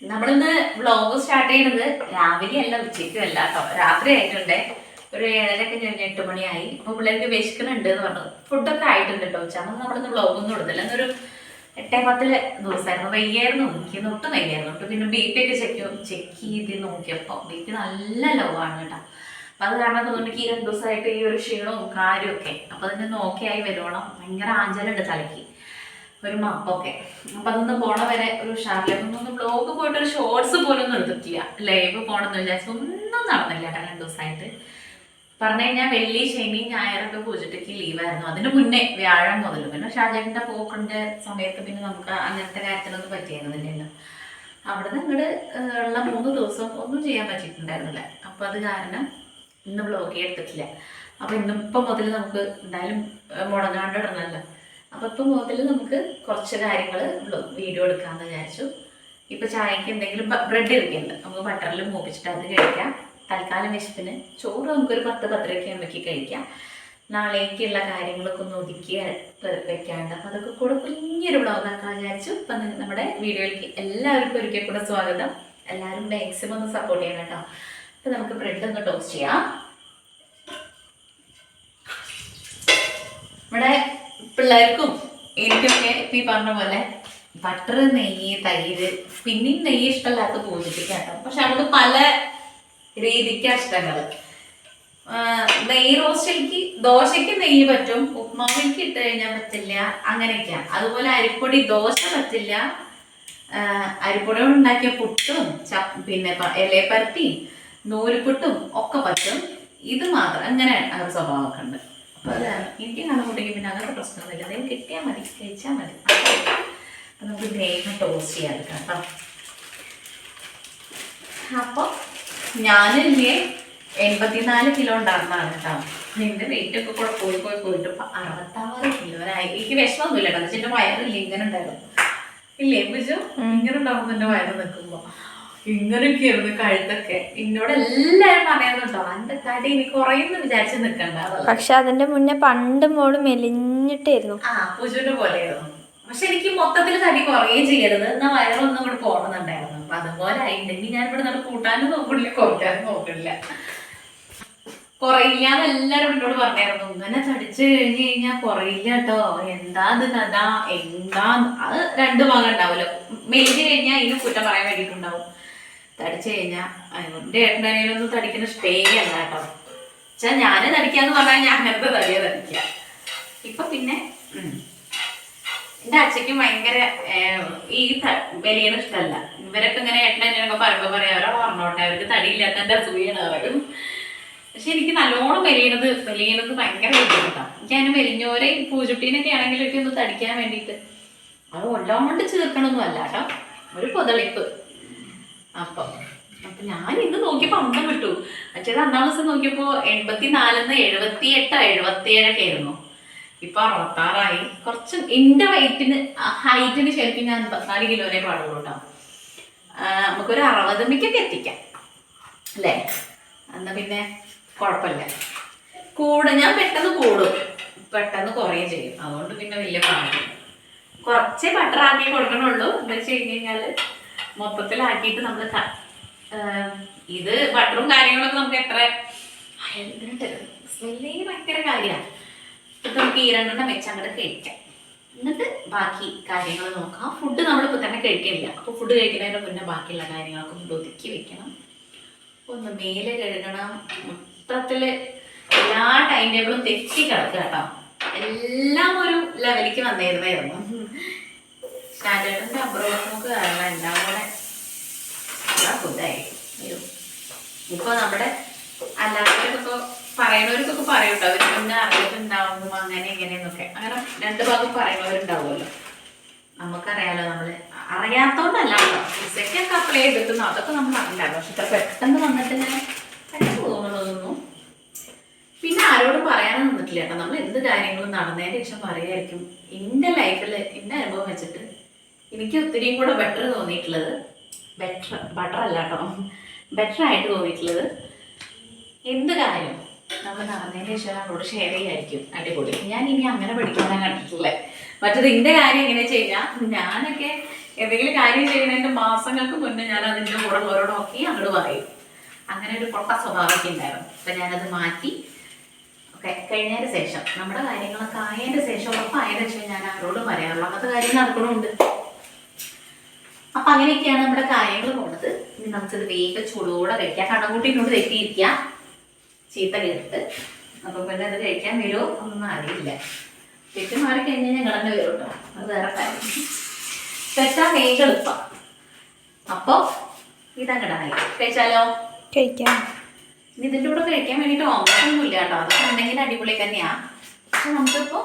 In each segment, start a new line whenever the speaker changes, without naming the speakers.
നമ്മളിന്ന് vlog start ചെയ്യുന്നത് രാവിലെ അല്ല, ഉച്ചയ്ക്കും അല്ല കേട്ടോ, രാത്രി ആയിട്ടുണ്ടേ. ഒരു 7:30 കഴിഞ്ഞ് 8 മണിയായി. അപ്പൊ പിള്ളേർക്ക് വിശക്കുന്നുണ്ട് എന്ന് പറഞ്ഞത്. ഫുഡൊക്കെ ആയിട്ടുണ്ട് കേട്ടോ. ഉച്ചമ്മ നമ്മളിന്ന് വ്ളോഗൊന്നും ഇടുന്നില്ല. എന്നൊരു 8:10 ദിവസമായിരുന്നു. വയ്യായിരുന്നു, എനിക്ക് ഒട്ടും വയ്യായിരുന്നു കേട്ടോ. പിന്നെ BP ഒക്കെ ചെക്ക് ചെയ്ത് നോക്കിയപ്പോ BP നല്ല ലോ ആണ് കേട്ടോ. അപ്പൊ അത് കാരണം തോന്നുന്നു എനിക്ക് 2 ദിവസമായിട്ട് ഈ ഒരു ക്ഷീണവും കാര്യമൊക്കെ. അപ്പൊ അതിന് നോക്കിയായി വരുവോളം ഭയങ്കര ആഞ്ചലുണ്ട് തലയ്ക്ക്, ഒരു മപ്പൊക്കെ. അപ്പൊ അതൊന്ന് പോണ വരെ ഒരു ഉഷാറിലൊന്നും ബ്ലോഗ് പോയിട്ട് ഒരു ഷോർട്സ് പോലും ഒന്നും എടുത്തിട്ടില്ല. ലൈവ് പോണെന്ന് വിചാരിച്ചു ഒന്നും നടന്നില്ല കേട്ടോ 2 ദിവസമായിട്ട്. പറഞ്ഞു കഴിഞ്ഞാൽ വെള്ളി ശനി ഞായറൊക്കെ പൂജയ്ക്ക് ലീവായിരുന്നു. അതിന് മുന്നേ വ്യാഴം മുതൽ. പിന്നെ ഷാജേട്ടൻ്റെ പോക്കിന്റെ സമയത്ത് പിന്നെ നമുക്ക് അങ്ങനത്തെ കാര്യത്തിനൊന്നും പറ്റിയിരുന്നില്ലല്ലോ. അവിടെ നിന്ന് ഇങ്ങോട്ട് ഉള്ള 3 ദിവസം ഒന്നും ചെയ്യാൻ പറ്റിയിട്ടുണ്ടായിരുന്നില്ല. അപ്പൊ അത് കാരണം ഇന്ന് ബ്ലോഗ് എടുത്തിട്ടില്ല. അപ്പൊ ഇന്നിപ്പം മുതൽ നമുക്ക് എന്തായാലും മുടങ്ങാണ്ട് ഇടണമല്ലോ. അപ്പൊ ഇപ്പം മുതൽ നമുക്ക് കുറച്ച് കാര്യങ്ങൾ വീഡിയോ എടുക്കാമെന്ന് വിചാരിച്ചു. ഇപ്പൊ ചായക്ക് എന്തെങ്കിലും ബ്രെഡ് ഇരിക്കുന്നുണ്ട്, നമുക്ക് ബട്ടറിൽ മൂപ്പിച്ചിട്ട് അത് കഴിക്കാം. തൽക്കാലം വിശപ്പിന് ചോറ് നമുക്കൊരു 10-10:30 ആകുമ്പോഴേക്ക് കഴിക്കാം. നാളേക്കുള്ള കാര്യങ്ങളൊക്കെ ഒന്ന് ഒതുക്കി വെക്കാണ്ട്, അപ്പൊ അതൊക്കെ കൂടെ കുഞ്ഞൊരു വ്ളോഗാക്കാൻ വിചാരിച്ചു. അപ്പൊ നമ്മുടെ വീഡിയോയിലേക്ക് എല്ലാവർക്കും ഒരിക്കൽ കൂടെ സ്വാഗതം. എല്ലാവരും മാക്സിമം ഒന്ന് സപ്പോർട്ട് ചെയ്യണം കേട്ടോ. അപ്പൊ നമുക്ക് ബ്രെഡ് ഒന്ന് ടോസ്റ്റ് ചെയ്യാം. ഇവിടെ പിള്ളേർക്കും എനിക്കൊക്കെ ഇപ്പം ഈ പറഞ്ഞ പോലെ ബട്ടർ, നെയ്യ്, തൈര്, പിന്നെയും നെയ്യ് ഇഷ്ടമല്ലാത്ത പൂജിപ്പിക്കാട്ടോ. പക്ഷെ നമുക്ക് പല രീതിക്കാ ഇഷ്ടങ്ങള്. നെയ്യ് റോസ്റ്റിലേക്ക്, ദോശയ്ക്ക് നെയ്യ് പറ്റും, ഉപ്മാവിലേക്ക് ഇട്ട് കഴിഞ്ഞാൽ പറ്റില്ല, അങ്ങനെയൊക്കെയാണ്. അതുപോലെ അരിപ്പൊടി ദോശ പറ്റില്ല. അരിപ്പൊടി കൊണ്ട് ഉണ്ടാക്കിയ പുട്ടും പിന്നെ ഇലപ്പരത്തി നൂലുപുട്ടും ഒക്കെ പറ്റും. ഇത് മാത്രം അങ്ങനെ ഒരു സ്വഭാവമൊക്കെ ഉണ്ട്. അപ്പൊ അത് എനിക്ക് കാണുമ്പോഴേക്കും പിന്നെ അങ്ങനത്തെ പ്രശ്നമൊന്നുമില്ല. അതായത് കിട്ടിയാൽ മതി, കഴിച്ചാൽ മതി. അപ്പൊ നമുക്ക് നെയ്മ് ടോസ്റ്റ് ചെയ്യാൻ കേട്ടോ. അപ്പൊ ഞാനില്ലേ 84 കിലോ ഉണ്ടായിരുന്നതാണ് കേട്ടോ. എന്റെ വെയിറ്റ് ഒക്കെ കൂടെ പോയിട്ട് ഇപ്പൊ 66 കിലോനായി. എനിക്ക് വിഷമൊന്നുമില്ല കേട്ടോ. എന്റെ വയറില്ല, ഇങ്ങനെ ഉണ്ടായിരുന്നു. ഇല്ലേ ബുജു? ഇങ്ങനെ ഉണ്ടാവുമ്പോ എന്റെ വയറ് നിൽക്കുമ്പോ ഇങ്ങനെയൊക്കെയായിരുന്നു കഴുത്തൊക്കെ. എന്നോട് എല്ലാരും പറയാന്നുണ്ടോ, എന്റെ തടി ഇനി കുറയുന്നു വിചാരിച്ച് നിക്കണ്ട.
പക്ഷെ അതിന്റെ മുന്നേ പണ്ട് മോള് മെലിഞ്ഞിട്ടായിരുന്നു.
പൂജുവിന്റെ പോലെയായിരുന്നു. പക്ഷെ എനിക്ക് മൊത്തത്തിൽ തടി കുറയുകയും ചെയ്യരുത്, എന്നാ വയറൊന്നും കൂടെ പോകണമെന്നുണ്ടായിരുന്നു. അപ്പൊ അതുപോലെ ആയിട്ടുണ്ടെങ്കിൽ ഞാൻ ഇവിടെ നിന്ന് കൂട്ടാനും നോക്കണില്ല, കുറയ്ക്കാനും നോക്കണില്ല. കുറയില്ലാന്ന് എല്ലാരും എന്നോട് പറഞ്ഞായിരുന്നു. ഇങ്ങനെ തടിച്ചു കഴിഞ്ഞു കഴിഞ്ഞാൽ കുറയില്ല കേട്ടോ, എന്താ അത് കഥ, എന്താ അത് 2 ഭാഗം ഉണ്ടാവുമല്ലോ. മെലിഞ്ഞു കഴിഞ്ഞാൽ ഇതിന് കുറ്റം പറയാൻ വേണ്ടിയിട്ടുണ്ടാവും. തടിച്ചു കഴിഞ്ഞാൽ എന്റെ ഏട്ടനൊന്നും തടിക്കുന്ന ഇഷ്ടേ അല്ല കേട്ടോ. വെച്ചാൽ ഞാന് തടിക്കാന്ന് പറഞ്ഞാൽ ഞാൻ അങ്ങനത്തെ തടിയാ തടിക്കുക. ഇപ്പൊ പിന്നെ എന്റെ അച്ഛക്കും ഭയങ്കര ഈ വലിയ ഇഷ്ടമല്ല. ഇവരൊക്കെ ഇങ്ങനെ ഏട്ടനൊക്കെ പറയുമ്പോ പറയാം, അവരെ പറഞ്ഞോട്ടെ, അവർക്ക് തടിയില്ലാത്തതിന്റെ അസൂയാണ് പറയും. പക്ഷെ എനിക്ക് നല്ലോണം മെലിയണത് ഭയങ്കര ബുദ്ധിമുട്ടാണ്. എനിക്ക് അതിന് മെലിഞ്ഞോരെ പൂജുട്ടീനൊക്കെ ആണെങ്കിലൊക്കെ ഒന്ന് തടിക്കാൻ വേണ്ടിയിട്ട് അത് കൊല്ലാണ്ട് ചേർക്കണമൊന്നും അല്ല കേട്ടോ, ഒരു പൊതളിപ്പ്. അപ്പൊ ഞാൻ ഇന്ന് നോക്കിയപ്പോ അന്തം വിട്ടു. മറ്റേത് അന്നാം ദിവസം നോക്കിയപ്പോ 84-ന്ന് 78 77 ഒക്കെ ആയിരുന്നു. ഇപ്പൊ 66 കുറച്ച്. എന്റെ ഹൈറ്റിന് ശരിക്കും ഞാൻ 54 കിലോനെ പാടുള്ളൂ കേട്ടോ. നമുക്കൊരു 60 എത്തിക്കാം അല്ലേ? എന്നാ പിന്നെ കുഴപ്പമില്ല. ഞാൻ പെട്ടെന്ന് കൂടും, പെട്ടെന്ന് കുറയുകയും ചെയ്യും. അതുകൊണ്ട് പിന്നെ വലിയ പാടില്ല. കുറച്ചേ ബട്ടർ ആക്കി കൊടുക്കണുള്ളൂ. എന്താ വെച്ച് കഴിഞ്ഞ് കഴിഞ്ഞാല് മൊത്തത്തിലാക്കിയിട്ട് നമ്മൾ ഇത് ബട്ടറും കാര്യങ്ങളൊക്കെ നമുക്ക് എത്ര സ്മെല്ലേ ഭയങ്കര കാര്യമാണ്. ഇപ്പൊ നമുക്ക് ഈ 2 വെച്ച് അങ്ങോട്ട് കഴിക്കാം. എന്നിട്ട് ബാക്കി കാര്യങ്ങൾ നോക്കാം. ഫുഡ് നമ്മളിപ്പോ തന്നെ കഴിക്കില്ല. അപ്പൊ ഫുഡ് കഴിക്കുന്നതിന് മുന്നേ ബാക്കിയുള്ള കാര്യങ്ങളൊക്കെ ഒന്ന് ഒതുക്കി വെക്കണം. ഒന്ന് മേലെ കഴുകണം. മൊത്തത്തില് എല്ലാ ടൈം ടേബിളും തെറ്റി കിടക്കുക കേട്ടോ. എല്ലാം ഒരു ലെവലിലേക്ക് വന്നിരുന്നായിരുന്നു. സ്റ്റാൻഡേർഡിന്റെ അബ്രോക്ക് കാരണം എല്ലാം കൂടെ ഫുഡായി. ഇപ്പൊ നമ്മുടെ അല്ലാത്തവർക്കൊക്കെ പറയണവർക്കൊക്കെ പറയൂട്ടോ, അവര് പിന്നെ അറിഞ്ഞിട്ടുണ്ടാവും അങ്ങനെ ഇങ്ങനെയെന്നൊക്കെ. അങ്ങനെ 2 ഭാഗം പറയുന്നവരുണ്ടാവുമല്ലോ. നമുക്കറിയാലോ, നമ്മള് അറിയാത്തോണ്ടല്ല കേട്ടോ. പിസയ്ക്കൊക്കെ അപ്ലൈ ചെയ്തിട്ടുണ്ടോ അതൊക്കെ നമ്മൾ അറിയില്ലായിരുന്നു. പക്ഷെ ഇത്ര പെട്ടെന്ന് വന്നിട്ട് ഞാൻ പെട്ടെന്ന് തോന്നുന്നതൊന്നും പിന്നെ ആരോടും പറയാനും നിന്നിട്ടില്ല കേട്ടോ. നമ്മൾ എന്ത് കാര്യങ്ങളും നടന്നതിന് ശേഷം പറയായിരിക്കും. എന്റെ ലൈഫിൽ എന്റെ അനുഭവം വെച്ചിട്ട് എനിക്ക് ഒത്തിരിയും കൂടെ ബെറ്റർ തോന്നിയിട്ടുള്ളത്, ബട്ടർ അല്ല കേട്ടോ, ബെറ്റർ ആയിട്ട് തോന്നിയിട്ടുള്ളത് എന്ത് കാര്യം നമ്മൾ നടന്നതിന് ശേഷം അവരോട് ഷെയർ ചെയ്യായിരിക്കും. അടിപൊളി. ഞാൻ ഇനി അങ്ങനെ പഠിക്കാനാണ് കണ്ടിട്ടുള്ളത്. മറ്റത് എന്റെ കാര്യം എങ്ങനെയാ വെച്ച് കഴിഞ്ഞാൽ, ഞാനൊക്കെ എന്തെങ്കിലും കാര്യം ചെയ്യുന്നതിന്റെ മാസങ്ങൾക്ക് മുന്നേ ഞാൻ അതിൻ്റെ കൂടെ ഓരോടൊക്കെ അങ്ങോട്ട് പറയും. അങ്ങനെ ഒരു പൊട്ട സ്വഭാവമൊക്കെ ഉണ്ടായിരുന്നു. അപ്പം ഞാനത് മാറ്റി ഒക്കെ കഴിഞ്ഞതിന് ശേഷം നമ്മുടെ കാര്യങ്ങളൊക്കെ ആയതിൻ്റെ ശേഷം ഉറപ്പായതിനു ശേഷം ഞാൻ അവരോട് പറയാറുള്ളൂ. അങ്ങനത്തെ കാര്യം നടക്കണമുണ്ട്. അപ്പം അങ്ങനെയൊക്കെയാണ് നമ്മുടെ കാര്യങ്ങൾ പോകുന്നത്. ഇനി നമുക്കിത് വേഗം ചൂടോടെ കഴിക്കാം. കണ്ണുകൂട്ടിനോട് തെറ്റിയിരിക്കുക, ചീത്ത കേട്ടിട്ട്. അപ്പം പിന്നെ അത് കഴിക്കാൻ വരുമോ ഒന്നും അറിയില്ല. തെറ്റ് മാറിക്കഴിഞ്ഞാൽ ഞങ്ങൾ തന്നെ വരും കേട്ടോ. അത് വേറെ കാര്യം. തെറ്റാൻ വേഗം എളുപ്പം. അപ്പോൾ ഇതങ്ങടായി കഴിച്ചാലോ?
കഴിക്കാം.
ഇനി ഇതിൻ്റെ കൂടെ കഴിക്കാൻ വേണ്ടിയിട്ട് ഓമൊന്നും ഇല്ല കേട്ടോ. അതൊക്കെ ഉണ്ടെങ്കിൽ അടിപൊളി തന്നെയാണ്. പക്ഷെ നമുക്കിപ്പോൾ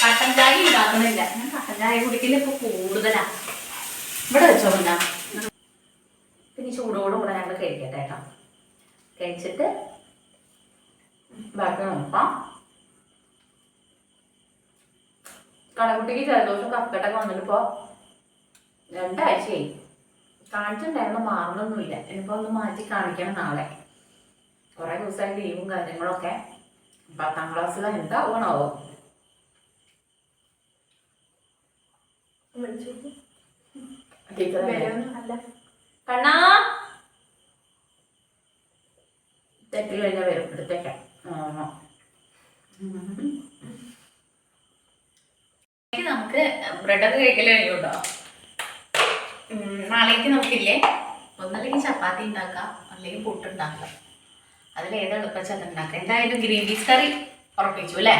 കട്ടൻ ചായ ഉണ്ടാക്കുന്നില്ല. ഞാൻ കട്ടൻ ചായ കുടിക്കൽ ഇപ്പോൾ കൂടുതലാണ്. ഇവിടെ വെച്ചോ പിന്നെ പിന്നെ ചൂടോടുകൂടെ ഞങ്ങൾ കഴിക്കട്ടെ കേട്ടോ. കഴിച്ചിട്ട് ബാക്കി നോക്കാം. കടക്കുട്ടിക്ക് ജലദോഷം കഫക്കെട്ടൊക്കെ വന്നിട്ടിപ്പോൾ 2 ആഴ്ചയായി. കാണിച്ചിട്ടുണ്ടായിരുന്നു, മാറണമൊന്നുമില്ല. ഇനിയിപ്പോൾ ഒന്ന് മാറ്റി കാണിക്കണം നാളെ. കുറേ ദിവസമായി ലീവും കാര്യങ്ങളൊക്കെ. 10ാം ക്ലാസ്സിൽ എന്താവണാവോ? അല്ല കണ്ണാ തെറ്റി കഴിഞ്ഞാൽ വരും. എടുത്തേക്കാം. നമുക്ക് ബ്രെഡൊക്കെ കഴിക്കല് കഴിഞ്ഞു കേട്ടോ. നാളേക്ക് നമുക്കില്ലേ, ഒന്നല്ലെങ്കിൽ ചപ്പാത്തി ഉണ്ടാക്കാം, അല്ലെങ്കിൽ പുട്ടുണ്ടാക്കാം. അതിലേത് എളുപ്പച്ച അത് ഉണ്ടാക്കാം. എന്തായാലും ഗ്രീൻ പീസ് കറി ഉറപ്പിച്ചു അല്ലേ?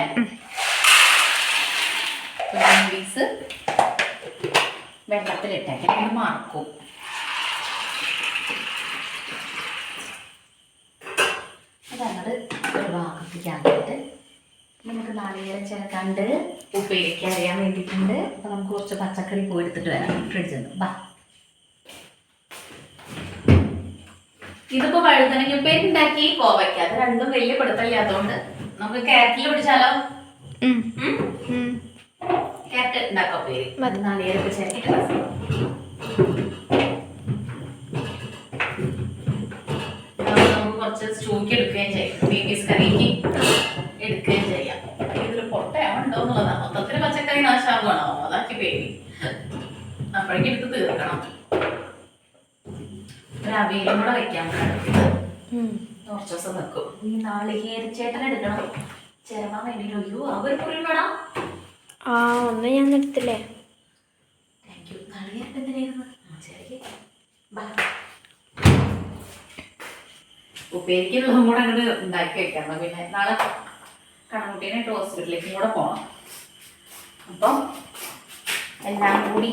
ഗ്രീൻ പീസ് വെള്ളത്തിലിട്ടേക്കാൻ ഇത് മറക്കും. അതങ്ങോട്ട് ഒരു ഭാഗത്തേക്കാക്കിയിട്ട് നമുക്ക് നാളികേരം ചേർക്കാണ്ട് ഉപ്പേരിക്ക് അറിയാൻ വേണ്ടിയിട്ടുണ്ട്. അപ്പോൾ നമുക്ക് കുറച്ച് പച്ചക്കറി പോയി എടുത്തിട്ട് വരാം ഫ്രിഡ്ജിൽ നിന്ന്. ബാ, ഇതിപ്പോൾ വഴുതനങ്ങ ഉപ്പേരി ഉണ്ടാക്കി കോവയ്ക്ക. അത് രണ്ടും വലിയ പിടുത്തമില്ലാത്തതുകൊണ്ട് നമുക്ക് ക്യാരറ്റിൽ പിടിച്ചാലോ? ക്യാരറ്റ് ഉണ്ടാക്കാം ഉപ്പേരി. നാളികേരൊക്കെ ചേർത്തിട്ട് നമുക്ക് കുറച്ച് സ്റ്റൂക്ക് എടുക്കുകയും ചെയ്യാം. ഗ്രീൻ പീസ് കറിക്ക് എടുക്കുകയും ചെയ്യാം. ഇതിൽ പൊട്ടയാവുണ്ടോ എന്നുള്ളതാണ്. മൊത്തത്തിൽ പച്ചക്കറി നാശമാകണോ അതാക്കി പേടി. അപ്പോഴേക്കും എടുത്ത് തീർക്കണം. ഒരു അവിയലും കൂടെ വെക്കാൻ കുറച്ച് ദിവസം വെക്കും. ഈ നാളികേരച്ചേട്ടൻ എടുക്കണം ചേരാൻ വേണ്ടിയിട്ട്. അയ്യോ അവർ കുറി വേണം.
ആ ഒന്നും ഞാൻ എടുത്തില്ലേ.
Thank you. നാളികേരട്ട് എന്തിനായിരുന്നു? ഉപ്പേരിക്കുള്ളതും കൂടെ അങ്ങോട്ട് ഉണ്ടാക്കി വെക്കണം. പിന്നെ നാളെ കണ്ണുകുട്ടീനായിട്ട് ഹോസ്പിറ്റലിലേക്കും കൂടെ പോകണം. അപ്പം എല്ലാം കൂടി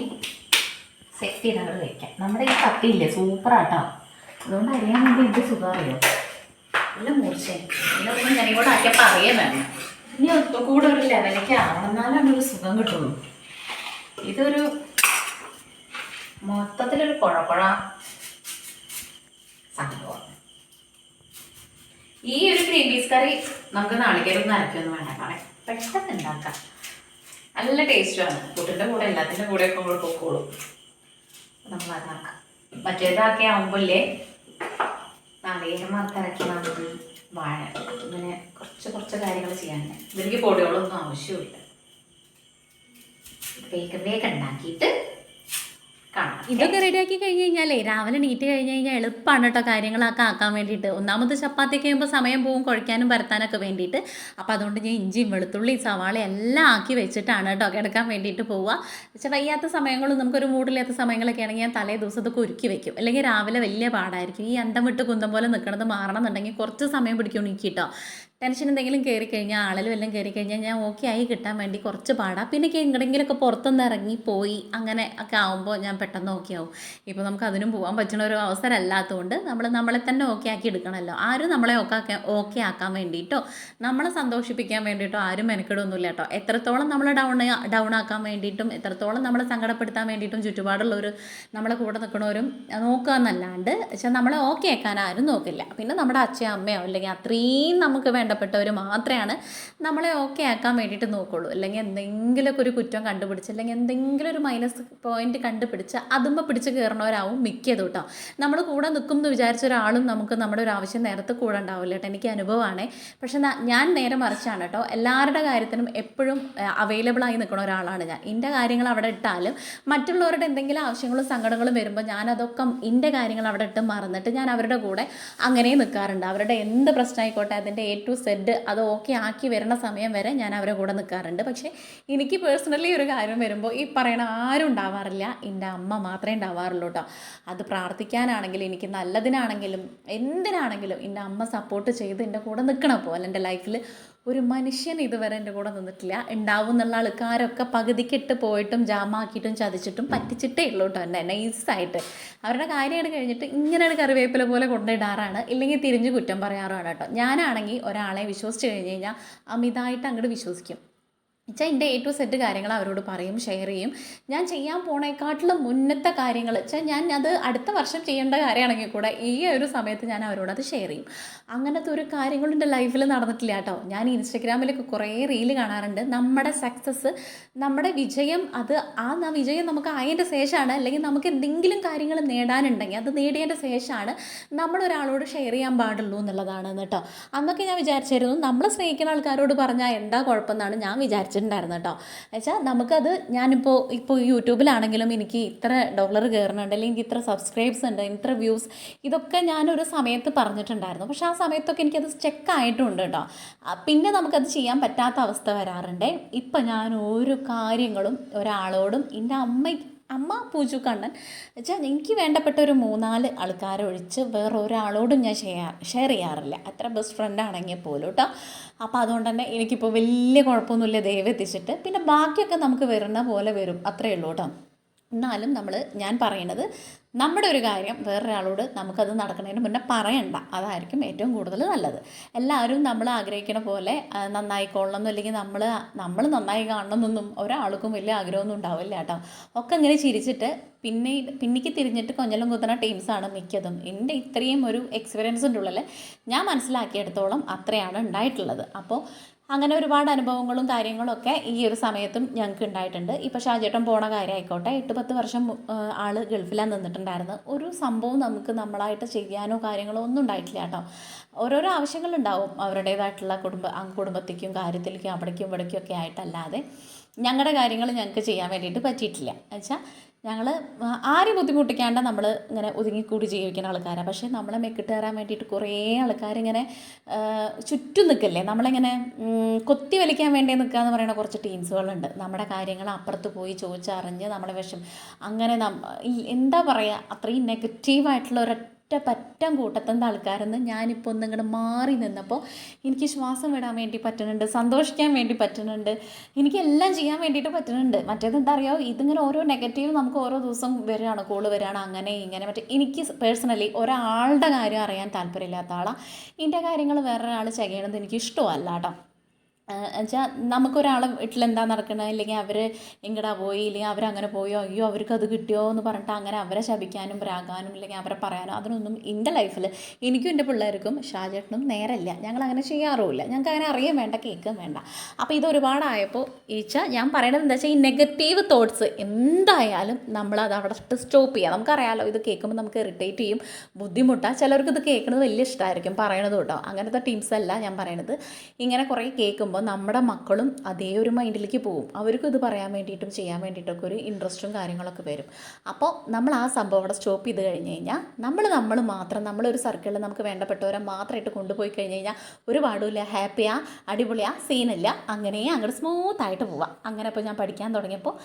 സെറ്റ് ചെയ്ത് അങ്ങോട്ട് വെക്കാം. നമ്മുടെ ഈ കത്തിയില്ലേ സൂപ്പറാട്ടോ. അതുകൊണ്ട് അറിയാൻ വേണ്ടി എന്ത് സുഖമറിയോ? നല്ല മൂർച്ചയും ഇതൊന്നും ഞാൻ ഇങ്ങോട്ട് ആക്കിയപ്പോൾ അറിയാൻ വേണം. ഇനി ഒത്തു കൂടെ ഒരു ലെവലിലേക്ക് ആവണം, എന്നാലും ഒരു സുഖം കിട്ടുള്ളൂ. ഇതൊരു മൊത്തത്തിലൊരു കുഴപ്പഴ സംഭവം. ഈ ഒരു ഗ്രീൻ പീസ് കറി നമുക്ക് നാളികേരൊന്നും അരക്കൊന്നും വേണ്ട, പറയാം പെട്ടെന്ന് ഉണ്ടാക്കാം. നല്ല ടേസ്റ്റുമാണ്. പുട്ടിൻ്റെ കൂടെ എല്ലാത്തിൻ്റെ കൂടെയൊക്കെ നമ്മൾ പൊക്കോളും. നമ്മൾ അതാക്കാം. മറ്റേതാക്കി ആവുമ്പോഴേ നാളികേരം മാത്രക്കി നമുക്ക് വാഴ ഇങ്ങനെ കുറച്ച് കാര്യങ്ങൾ ചെയ്യാനുണ്ട്. ഇതിലേക്ക് പൊടികളൊന്നും ആവശ്യമില്ല. വേഗം ഉണ്ടാക്കിയിട്ട് കാണാം.
ഇതൊക്കെ റെഡിയാക്കി കഴിഞ്ഞ് കഴിഞ്ഞാലേ രാവിലെ നീറ്റ് കഴിഞ്ഞ് കഴിഞ്ഞാൽ എളുപ്പമാണ് കേട്ടോ കാര്യങ്ങളൊക്കെ ആക്കാൻ വേണ്ടിയിട്ട്. ഒന്നാമത് ചപ്പാത്തിയൊക്കെ ചെയ്യുമ്പോൾ സമയം പോകും കുഴയ്ക്കാനും പരത്താനൊക്കെ വേണ്ടിയിട്ട്. അപ്പോൾ അതുകൊണ്ട് ഞാൻ ഇഞ്ചിയും വെളുത്തുള്ളി സവാള എല്ലാം ആക്കി വെച്ചിട്ടാണ് കേട്ടോ കിടക്കാൻ വേണ്ടിയിട്ട് പോവുക. പക്ഷേ വയ്യാത്ത സമയങ്ങളും നമുക്കൊരു മൂടില്ലാത്ത സമയങ്ങളൊക്കെ ആണെങ്കിൽ ഞാൻ തലേ ദിവസത്തൊക്കെ ഒരുക്കി വെക്കും. അല്ലെങ്കിൽ രാവിലെ വലിയ പാടായിരിക്കും. ഈ അന്തം വിട്ട് കുന്തം പോലെ നിൽക്കണത് മാറണം എന്നുണ്ടെങ്കിൽ കുറച്ച് സമയം പിടിക്കും എനിക്ക് കേട്ടോ. ടെൻഷൻ എന്തെങ്കിലും കയറി കഴിഞ്ഞാൽ ആളിൽ വല്ലതും കയറി കഴിഞ്ഞാൽ ഞാൻ ഓക്കെ ആയി കിട്ടാൻ വേണ്ടി കുറച്ച് പാടാം. പിന്നെ എങ്ങടെങ്കിലുമൊക്കെ പുറത്തുനിന്ന് ഇറങ്ങി പോയി അങ്ങനെ ഒക്കെ ആകുമ്പോൾ ഞാൻ പെട്ടെന്ന് ഓക്കെ ആവും. ഇപ്പോൾ നമുക്ക് അതിനും പോകാൻ പറ്റുന്ന ഒരു അവസരം അല്ലാത്തതുകൊണ്ട് നമ്മളെ തന്നെ ഓക്കെ ആക്കി എടുക്കണമല്ലോ. ആരും നമ്മളെ ഓക്കെ ആക്കാൻ വേണ്ടിയിട്ടോ നമ്മളെ സന്തോഷിപ്പിക്കാൻ വേണ്ടിയിട്ടോ ആരും മെനക്കെടൊന്നുമില്ല കേട്ടോ. എത്രത്തോളം നമ്മൾ ഡൗൺ ആക്കാൻ വേണ്ടിയിട്ടും എത്രത്തോളം നമ്മളെ സങ്കടപ്പെടുത്താൻ വേണ്ടിയിട്ടും ചുറ്റുപാടുള്ളവർ നമ്മളെ കൂടെ നിൽക്കണവരും നോക്കുക എന്നല്ലാണ്ട് പക്ഷെ നമ്മളെ ഓക്കെ ആക്കാൻ ആരും നോക്കില്ല. പിന്നെ നമ്മുടെ അച്ഛയോ അമ്മയോ അല്ലെങ്കിൽ അത്രയും നമുക്ക് വേണ്ട വേണ്ടപ്പെട്ടവർ മാത്രമാണ് നമ്മളെ ഓക്കെ ആക്കാൻ വേണ്ടിയിട്ട് നോക്കുള്ളൂ. അല്ലെങ്കിൽ എന്തെങ്കിലുമൊക്കെ ഒരു കുറ്റം കണ്ടുപിടിച്ച് അല്ലെങ്കിൽ എന്തെങ്കിലും ഒരു മൈനസ് പോയിന്റ് കണ്ടുപിടിച്ച് അതുമ്പോൾ പിടിച്ച് കയറണവരാവും മിക്കതും കേട്ടോ. നമ്മൾ കൂടെ നിൽക്കും എന്ന് വിചാരിച്ച ഒരാളും നമുക്ക് നമ്മുടെ ഒരു ആവശ്യം നേരത്തെ കൂടെ ഉണ്ടാവില്ല കേട്ടോ. എനിക്ക് അനുഭവമാണ്. പക്ഷെ ഞാൻ നേരെ മറിച്ചാണ് കേട്ടോ. എല്ലാവരുടെ കാര്യത്തിനും എപ്പോഴും അവൈലബിളായി നിൽക്കുന്ന ഒരാളാണ് ഞാൻ. എൻ്റെ കാര്യങ്ങൾ അവിടെ ഇട്ടാലും മറ്റുള്ളവരുടെ എന്തെങ്കിലും ആവശ്യങ്ങളും സങ്കടങ്ങളും വരുമ്പോൾ ഞാനതൊക്കെ എൻ്റെ കാര്യങ്ങൾ അവിടെ ഇട്ട് മറന്നിട്ട് ഞാൻ അവരുടെ കൂടെ അങ്ങനെ നിൽക്കാറുണ്ട്. അവരുടെ എന്ത് പ്രശ്നമായിക്കോട്ടെ അതിൻ്റെ A to Z അത് ഓക്കെ ആക്കി വരുന്ന സമയം വരെ ഞാൻ അവരുടെ കൂടെ നിൽക്കാറുണ്ട്. പക്ഷേ എനിക്ക് പേഴ്സണലി ഒരു കാര്യം വരുമ്പോൾ ഈ പറയണ ആരും ഉണ്ടാവാറില്ല, എൻ്റെ അമ്മ മാത്രമേ ഉണ്ടാവാറുള്ളൂ കേട്ടോ. അത് പ്രാർത്ഥിക്കാനാണെങ്കിലും എനിക്ക് നല്ലതിനാണെങ്കിലും എന്തിനാണെങ്കിലും എൻ്റെ അമ്മ സപ്പോർട്ട് ചെയ്ത് എൻ്റെ കൂടെ നിൽക്കണം. പോലെ എൻ്റെ ലൈഫിൽ ഒരു മനുഷ്യൻ ഇതുവരെ എൻ്റെ കൂടെ നിന്നിട്ടില്ല. ഉണ്ടാവും എന്നുള്ള ആൾക്കാരൊക്കെ പകുതിക്കിട്ട് പോയിട്ടും ജാമാക്കിയിട്ടും ചതിച്ചിട്ടും പറ്റിച്ചിട്ടേ ഉള്ളൂ കേട്ടോ. എന്നെ നൈസായിട്ട് അവരുടെ കാര്യമായിട്ട് കഴിഞ്ഞിട്ട് ഇങ്ങനെയാണ് കറിവേപ്പില പോലെ കൊണ്ടിടാറാണ്. ഇല്ലെങ്കിൽ തിരിഞ്ഞ് കുറ്റം പറയാറാണ് കേട്ടോ. ഞാനാണെങ്കിൽ ഒരാളെ വിശ്വസിച്ച് കഴിഞ്ഞ് കഴിഞ്ഞാൽ അമിതമായിട്ട് അങ്ങോട്ട് വിശ്വസിക്കും. വെച്ചാൽ എൻ്റെ A to Z കാര്യങ്ങൾ അവരോട് പറയും, ഷെയർ ചെയ്യും. ഞാൻ ചെയ്യാൻ പോണേക്കാട്ടിലും മുന്നത്തെ കാര്യങ്ങൾ വെച്ചാൽ ഞാൻ അത് അടുത്ത വർഷം ചെയ്യേണ്ട കാര്യമാണെങ്കിൽ കൂടെ ഈ ഒരു സമയത്ത് ഞാൻ അവരോട് അത് ഷെയർ ചെയ്യും. അങ്ങനത്തെ ഒരു കാര്യങ്ങളും എൻ്റെ ലൈഫിൽ നടന്നിട്ടില്ല കേട്ടോ. ഞാൻ ഇൻസ്റ്റഗ്രാമിലൊക്കെ കുറേ റീല് കാണാറുണ്ട്. നമ്മുടെ സക്സസ്, നമ്മുടെ വിജയം, അത് ആ വിജയം നമുക്ക് ആയതിൻ്റെ ശേഷമാണ്, അല്ലെങ്കിൽ നമുക്ക് എന്തെങ്കിലും കാര്യങ്ങൾ നേടാനുണ്ടെങ്കിൽ അത് നേടിയതിൻ്റെ ശേഷമാണ് നമ്മളൊരാളോട് ഷെയർ ചെയ്യാൻ പാടുള്ളൂ എന്നുള്ളതാണ് കേട്ടോ. അന്നൊക്കെ ഞാൻ വിചാരിച്ചിരുന്നു നമ്മളെ സ്നേഹിക്കുന്ന ആൾക്കാരോട് പറഞ്ഞാൽ എന്താ കുഴപ്പമെന്നാണ് ഞാൻ വിചാരിച്ചിട്ടുണ്ടായിരുന്നു കേട്ടോ. വെച്ചാൽ നമുക്കത് ഇപ്പോൾ യൂട്യൂബിലാണെങ്കിലും എനിക്ക് ഇത്ര $, കയറുന്നുണ്ട്, അല്ലെങ്കിൽ എനിക്ക് ഇത്ര സബ്സ്ക്രൈബ്സ് ഉണ്ട്, ഇത്ര വ്യൂസ്, ഇതൊക്കെ ഞാനൊരു സമയത്ത് പറഞ്ഞിട്ടുണ്ടായിരുന്നു. പക്ഷേ ആ സമയത്തൊക്കെ എനിക്കത് സ്റ്റക്കായിട്ടുണ്ട് കേട്ടോ. പിന്നെ നമുക്കത് ചെയ്യാൻ പറ്റാത്ത അവസ്ഥ വരാറുണ്ട്. ഇപ്പം ഞാൻ ഒരു കാര്യങ്ങളും ഒരാളോടും എൻ്റെ അമ്മ പൂജു കണ്ണൻ വെച്ചാൽ എനിക്ക് വേണ്ടപ്പെട്ട ഒരു 3-4 ആൾക്കാരെ ഒഴിച്ച് വേറെ ഒരാളോടും ഞാൻ ഷെയർ ചെയ്യാറില്ല, അത്ര ബെസ്റ്റ് ഫ്രണ്ട് ആണെങ്കിൽ പോലും കേട്ടോ. അപ്പോൾ അതുകൊണ്ട് തന്നെ എനിക്കിപ്പോൾ വലിയ കുഴപ്പമൊന്നുമില്ല ദൈവം എത്തിച്ചിട്ട്. പിന്നെ ബാക്കിയൊക്കെ നമുക്ക് വരുന്ന പോലെ വരും, അത്രയേ ഉള്ളൂ കേട്ടോ. എന്നാലും ഞാൻ പറയുന്നത് നമ്മുടെ ഒരു കാര്യം വേറൊരാളോട് നമുക്കത് നടക്കുന്നതിന് മുന്നേ പറയണ്ട, അതായിരിക്കും ഏറ്റവും കൂടുതൽ നല്ലത്. എല്ലാവരും നമ്മൾ ആഗ്രഹിക്കണ പോലെ നന്നായിക്കൊള്ളണം അല്ലെങ്കിൽ നമ്മൾ നന്നായി കാണണമെന്നൊന്നും ഒരാൾക്കും വലിയ ആഗ്രഹമൊന്നും ഉണ്ടാവില്ല കേട്ടോ. ഒക്കെ ഇങ്ങനെ ചിരിച്ചിട്ട് പിന്നിക്ക് തിരിഞ്ഞിട്ട് കൊഞ്ഞലും കുത്തുന്ന ടീംസാണ് മിക്കതും. എൻ്റെ ഇത്രയും ഒരു എക്സ്പീരിയൻസിൻ്റെ ഉള്ളിൽ ഞാൻ മനസ്സിലാക്കിയെടുത്തോളം അത്രയാണ് ഉണ്ടായിട്ടുള്ളത്. അപ്പോൾ അങ്ങനെ ഒരുപാട് അനുഭവങ്ങളും കാര്യങ്ങളൊക്കെ ഈ ഒരു സമയത്തും ഞങ്ങൾക്ക് ഉണ്ടായിട്ടുണ്ട്. ഇപ്പോൾ ഷാജേട്ടൻ പോണ കാര്യമായിക്കോട്ടെ, 8-10 വർഷം ആൾ ഗൾഫിലാണ് നിന്നിട്ടുണ്ടായിരുന്നു. ഒരു സംഭവം നമുക്ക് നമ്മളായിട്ട് ചെയ്യാനോ കാര്യങ്ങളോ ഒന്നും ഉണ്ടായിട്ടില്ല കേട്ടോ. ഓരോരോ ആവശ്യങ്ങളുണ്ടാവും അവരുടേതായിട്ടുള്ള കുടുംബത്തേക്കും കാര്യത്തിലേക്കും അവിടേക്കും ഇവിടേക്കും ഒക്കെ ആയിട്ടല്ലാതെ ഞങ്ങളുടെ കാര്യങ്ങൾ ഞങ്ങൾക്ക് ചെയ്യാൻ വേണ്ടിയിട്ട് പറ്റിയിട്ടില്ല. എന്നുവെച്ചാൽ ഞങ്ങൾ ആരും ബുദ്ധിമുട്ടിക്കാണ്ട് നമ്മൾ ഇങ്ങനെ ഒതുങ്ങിക്കൂടി ജീവിക്കുന്ന ആൾക്കാരാണ്. പക്ഷേ നമ്മളെ മെക്കിട്ട് കയറാൻ വേണ്ടിയിട്ട് കുറേ ആൾക്കാരിങ്ങനെ ചുറ്റും നിൽക്കില്ലേ, നമ്മളിങ്ങനെ കൊത്തി വലിക്കാൻ വേണ്ടി നിൽക്കുക എന്ന് പറയുന്ന കുറച്ച് ടീംസുകളുണ്ട്. നമ്മുടെ കാര്യങ്ങൾ അപ്പുറത്ത് പോയി ചോദിച്ചറിഞ്ഞ് നമ്മളെ അങ്ങനെ എന്താ പറയുക, അത്രയും നെഗറ്റീവായിട്ടുള്ള പറ്റം കൂട്ടത്തിൻ്റെ ആൾക്കാരെന്ന് ഞാനിപ്പോൾ ഒന്നിങ്ങോട്ട് മാറി നിന്നപ്പോൾ എനിക്ക് ശ്വാസം വിടാൻ വേണ്ടി പറ്റുന്നുണ്ട്, സന്തോഷിക്കാൻ വേണ്ടി പറ്റുന്നുണ്ട്, എനിക്കെല്ലാം ചെയ്യാൻ വേണ്ടിയിട്ട് പറ്റുന്നുണ്ട്. മറ്റേതെന്താ അറിയാമോ, ഇതിങ്ങനെ ഓരോ നെഗറ്റീവ് നമുക്ക് ഓരോ ദിവസം വരികയാണ്, കോള് വരികയാണ്, അങ്ങനെ ഇങ്ങനെ. എനിക്ക് പേഴ്സണലി ഒരാളുടെ കാര്യം അറിയാൻ താല്പര്യമില്ലാത്ത ആളാണ്. എൻ്റെ കാര്യങ്ങൾ വേറൊരാൾ ചെയ്യണത് എനിക്ക് ഇഷ്ടമല്ല കേട്ടോ. എന്നുവെച്ചാൽ നമുക്കൊരാളെ വീട്ടിലെന്താ നടക്കുന്നത്, ഇല്ലെങ്കിൽ അവർ എങ്ങടാ പോയി, ഇല്ലെങ്കിൽ അവരങ്ങനെ പോയോ, അയ്യോ അവർക്കത് കിട്ടിയോ എന്ന് പറഞ്ഞിട്ട് അങ്ങനെ അവരെ ശപിക്കാനും പ്രാകാനും ഇല്ലെങ്കിൽ അവരെ പറയാനോ അതിനൊന്നും എൻ്റെ ലൈഫിൽ എനിക്കും എൻ്റെ പിള്ളേർക്കും ഷാജേട്ടനും നേരമില്ല. ഞങ്ങളങ്ങനെ ചെയ്യാറുമില്ല. ഞങ്ങൾക്ക് അങ്ങനെ അറിയാൻ വേണ്ട, കേൾക്കാൻ വേണ്ട. അപ്പോൾ ഇത് ഒരുപാടായപ്പോൾ ഞാൻ പറയണത് എന്താ വെച്ചാൽ ഈ നെഗറ്റീവ് തോട്ട്സ് എന്തായാലും നമ്മളത് അവിടെ സ്റ്റോപ്പ് ചെയ്യുക. നമുക്കറിയാമല്ലോ, ഇത് കേൾക്കുമ്പോൾ നമുക്ക് ഇറിറ്റേറ്റ് ചെയ്യും, ബുദ്ധിമുട്ടാണ്. ചിലർക്ക് ഇത് കേൾക്കുന്നത് വലിയ ഇഷ്ടമായിരിക്കും പറയണത് കേട്ടോ. അങ്ങനത്തെ ടീംസല്ല ഞാൻ പറയണത്. ഇങ്ങനെ കുറേ കേൾക്കുമ്പോൾ നമ്മുടെ മക്കളും അതേ ഒരു മൈൻഡിലേക്ക് പോകും. അവർക്കും ഇത് പറയാൻ വേണ്ടിയിട്ടും ചെയ്യാൻ വേണ്ടിയിട്ടൊക്കെ ഒരു ഇൻട്രസ്റ്റും കാര്യങ്ങളൊക്കെ വരും. അപ്പോൾ നമ്മൾ ആ സംഭവം അവിടെ സ്റ്റോപ്പ് ചെയ്ത് കഴിഞ്ഞ് കഴിഞ്ഞാൽ നമ്മൾ മാത്രം നമ്മളൊരു സർക്കിളിൽ നമുക്ക് വേണ്ടപ്പെട്ടവരെ മാത്രമായിട്ട് കൊണ്ടുപോയി കഴിഞ്ഞ് കഴിഞ്ഞാൽ ഒരു പാടുമില്ല, ഹാപ്പിയാ, അടിപൊളിയാ, സീനില്ല, അങ്ങനെ അങ്ങോട്ട് സ്മൂത്തായിട്ട് പോവാം. അങ്ങനെ ഇപ്പോൾ ഞാൻ പഠിക്കാൻ തുടങ്ങിയപ്പോൾ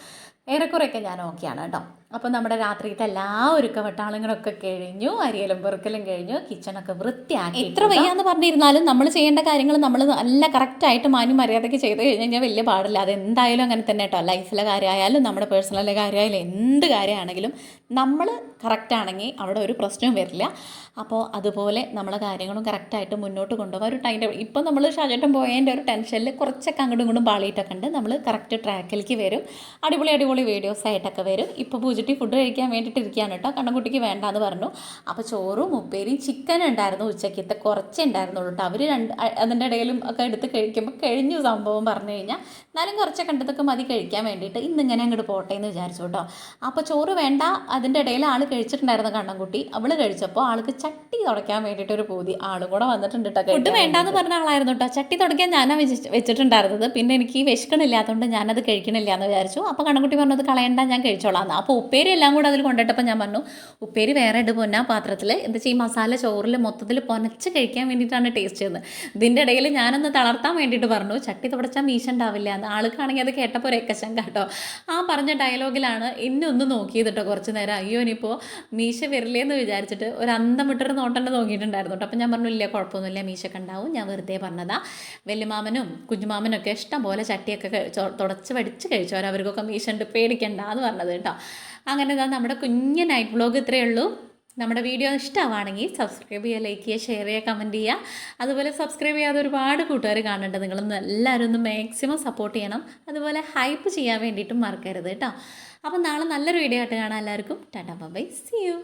ഏറെക്കുറെയൊക്കെ ഞാൻ ഓക്കെയാണ് കേട്ടോ. അപ്പോൾ നമ്മുടെ രാത്രിയിലത്തെ എല്ലാ ഒരുക്കവട്ടാളങ്ങളൊക്കെ കഴിഞ്ഞു, അരിയലും പെറുക്കലും കഴിഞ്ഞു, കിച്ചണൊക്കെ വൃത്തിയാക്കി. എത്ര വയ്യാന്ന് പറഞ്ഞിരുന്നാലും നമ്മൾ ചെയ്യേണ്ട കാര്യങ്ങൾ നമ്മൾ നല്ല കറക്റ്റായിട്ട് മര്യാദയ്ക്ക് ചെയ്ത് കഴിഞ്ഞാൽ വലിയ പാടില്ല. അതെന്തായാലും അങ്ങനെ തന്നെ കേട്ടോ. ലൈഫിലെ കാര്യമായാലും നമ്മുടെ പേഴ്സണലിലെ കാര്യമായാലും എന്ത് കാര്യമാണെങ്കിലും നമ്മൾ കറക്റ്റ് ആണെങ്കിൽ അവിടെ ഒരു പ്രശ്നവും വരില്ല. അപ്പോൾ അതുപോലെ നമ്മളെ കാര്യങ്ങളും കറക്റ്റായിട്ട് മുന്നോട്ട് കൊണ്ടുപോകാൻ ഒരു ടൈം ടേബിൾ. ഇപ്പോൾ നമ്മൾ ഷാജേട്ടൻ പോയതിൻ്റെ ഒരു ടെൻഷനിൽ കുറച്ചൊക്കെ അങ്ങോട്ടും ഇങ്ങോട്ടും പാളിയിട്ടൊക്കെ ഉണ്ട്. നമ്മൾ കറക്റ്റ് ട്രാക്കിലേക്ക് വരും. അടിപൊളി വീഡിയോസ് ആയിട്ടൊക്കെ വരും. ഇപ്പോൾ പൂജിറ്റി ഫുഡ് കഴിക്കാൻ വേണ്ടിയിട്ട് ഇരിക്കുകയാണ് കേട്ടോ. കണ്ണൻകുട്ടിക്ക് വേണ്ടാന്ന് പറഞ്ഞു. അപ്പോൾ ചോറും ഉപ്പേരിയും ചിക്കൻ ഉണ്ടായിരുന്നു ഉച്ചക്കത്തെ, കുറച്ചേ ഉണ്ടായിരുന്നുള്ളൂ കേട്ടോ. അവർ അതിൻ്റെ ഇടയിലും ഒക്കെ എടുത്ത് കഴിക്കുമ്പോൾ കഴിഞ്ഞു സംഭവം പറഞ്ഞു കഴിഞ്ഞാൽ. എന്നാലും കുറച്ചൊക്കെ കണ്ടതൊക്കെ മതി കഴിക്കാൻ വേണ്ടിയിട്ട്. ഇന്നിങ്ങനെ അങ്ങോട്ട് പോട്ടെ എന്ന് വിചാരിച്ചു കേട്ടോ. അപ്പോൾ ചോറ് വേണ്ട, അതിൻ്റെ ഇടയിൽ ആൾ കഴിച്ചിട്ടുണ്ടായിരുന്നു കണ്ണൻകുട്ടി. അവൾ കഴിച്ചപ്പോൾ ആൾക്ക് ചട്ടി തുടയ്ക്കാൻ വേണ്ടിയിട്ടൊരു പൂതി. ആളും കൂടെ വന്നിട്ടുണ്ട് കേട്ടോ. ഫുഡ് വേണ്ടാന്ന് പറഞ്ഞ ആളായിരുന്നു കേട്ടോ. ചട്ടി തുടയ്ക്കാൻ ഞാനാണ് വെച്ചിട്ടുണ്ടായിരുന്നത്. പിന്നെ എനിക്ക് വിശക്കണില്ലാത്തതുകൊണ്ട് ഞാനത് കഴിക്കണില്ല എന്ന് വിചാരിച്ചു. അപ്പോൾ കണ്ണൻകുട്ടി പറഞ്ഞത് കളയണ്ട, ഞാൻ കഴിച്ചോളാം. അപ്പോൾ ഉപ്പേരി എല്ലാം കൂടെ അതിൽ കൊണ്ടിട്ടപ്പോൾ ഞാൻ പറഞ്ഞു ഉപ്പേരി വേറെ ഇട്ട് പൊന്നാ പാത്രത്തിൽ. എന്താ വെച്ചാൽ ഈ മസാല ചോറിൽ മൊത്തത്തിൽ പൊനച്ച് കഴിക്കാൻ വേണ്ടിയിട്ടാണ് ടേസ്റ്റ് ചെയ്യുന്നത്. ഇതിൻ്റെ ഇടയിൽ ഞാനൊന്ന് തളർത്താൻ വേണ്ടിയിട്ട് പറഞ്ഞു ചട്ടി തുടച്ചാൽ മീശ ഉണ്ടാവില്ല എന്ന്. ആൾക്കാണെങ്കിൽ അത് കേട്ടപ്പോൾ ഒരു എക്കശം കേട്ടോ. ആ പറഞ്ഞ ഡയലോഗിലാണ് എന്നെ ഒന്ന് നോക്കിയത് കേട്ടോ കുറച്ച് നേരം. അയ്യോ ഇനിയിപ്പോൾ മീശ വരില്ലേന്ന് വിചാരിച്ചിട്ട് ഒരു അന്തമിട്ടൊരു നോട്ടന്നെ നോക്കിയിട്ടുണ്ടായിരുന്നു കേട്ടോ. അപ്പോൾ ഞാൻ പറഞ്ഞു ഇല്ല കുഴപ്പമൊന്നുമില്ല, മീശയൊക്കെ ഉണ്ടാവും, ഞാൻ വെറുതെ പറഞ്ഞതാ. വലിയമാമനും കുഞ്ഞുമാമനൊക്കെ ഇഷ്ടം പോലെ ചട്ടിയൊക്കെ തുടച്ച് വടിച്ച് കഴിച്ചവർ, അവർക്കൊക്കെ മീശ ഉണ്ട്, പേടിക്കണ്ട എന്ന് പറഞ്ഞത് കേട്ടോ. അങ്ങനെ നമ്മുടെ കുഞ്ഞ് നൈറ്റ് വ്ലോഗ് ഇത്രയേ ഉള്ളൂ. നമ്മുടെ വീഡിയോ ഇഷ്ടമാണെങ്കിൽ സബ്സ്ക്രൈബ് ചെയ്യുക, ലൈക്ക് ചെയ്യുക, ഷെയർ ചെയ്യുക, കമൻറ്റ് ചെയ്യുക. അതുപോലെ സബ്സ്ക്രൈബ് ചെയ്യാതെ ഒരുപാട് കൂട്ടുകാർ കാണുന്നുണ്ട്. നിങ്ങളൊന്ന് എല്ലാവരും ഒന്ന് മാക്സിമം സപ്പോർട്ട് ചെയ്യണം. അതുപോലെ ഹൈപ്പ് ചെയ്യാൻ വേണ്ടിയിട്ടും മറക്കരുത് കേട്ടോ. അപ്പോൾ നാളെ നല്ലൊരു വീഡിയോ ആയിട്ട് കാണാം എല്ലാവർക്കും. Tata bye, see U.